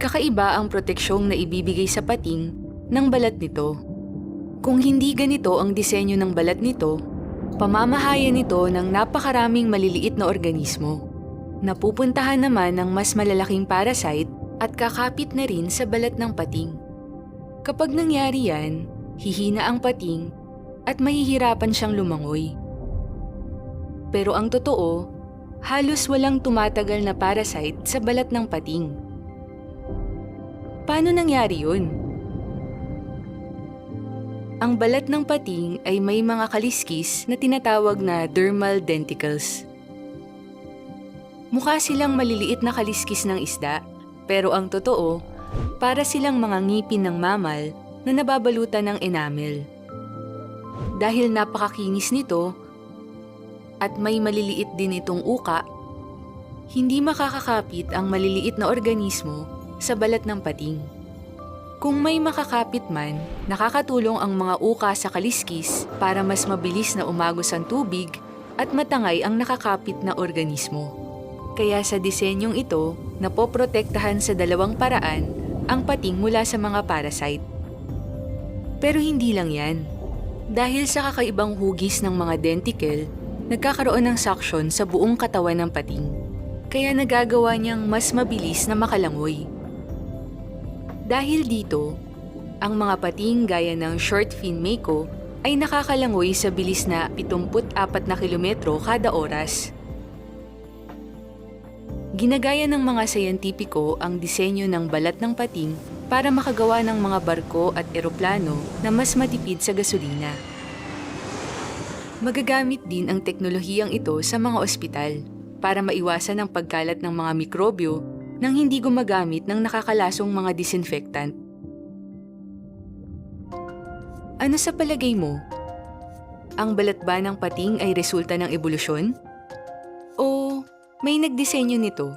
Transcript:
Kakaiba ang proteksyong na ibibigay sa pating ng balat nito. Kung hindi ganito ang disenyo ng balat nito, pamamahayan nito ng napakaraming maliliit na organismo. Napupuntahan naman ng mas malalaking parasite at kakapit na rin sa balat ng pating. Kapag nangyari yan, hihina ang pating at mahihirapan siyang lumangoy. Pero ang totoo, halos walang tumatagal na parasite sa balat ng pating. Paano nangyari yun? Ang balat ng pating ay may mga kaliskis na tinatawag na dermal denticles. Mukha silang maliliit na kaliskis ng isda, pero ang totoo, para silang mga ngipin ng mammal na nababalutan ng enamel. Dahil napakakinis nito at may maliliit din itong uka, hindi makakakapit ang maliliit na organismo sa balat ng pating. Kung may makakapit man, nakakatulong ang mga uka sa kaliskis para mas mabilis na umagos ang tubig at matangay ang nakakapit na organismo. Kaya sa disenyong ito, napoprotektahan sa dalawang paraan ang pating mula sa mga parasite. Pero hindi lang yan. Dahil sa kakaibang hugis ng mga denticle, nagkakaroon ng suction sa buong katawan ng pating. Kaya nagagawa niyang mas mabilis na makalangoy. Dahil dito, ang mga pating gaya ng short fin mako ay nakakalangoy sa bilis na 74 na kilometro kada oras. Ginagaya ng mga sayantipiko ang disenyo ng balat ng pating para makagawa ng mga barko at eroplano na mas matipid sa gasolina. Magagamit din ang teknolohiyang ito sa mga ospital para maiwasan ang pagkalat ng mga mikrobyo nang hindi gumagamit ng nakakalasong mga disinfectant. Ano sa palagay mo? Ang balat ba ng pating ay resulta ng ebolusyon? O may nagdisenyo nito?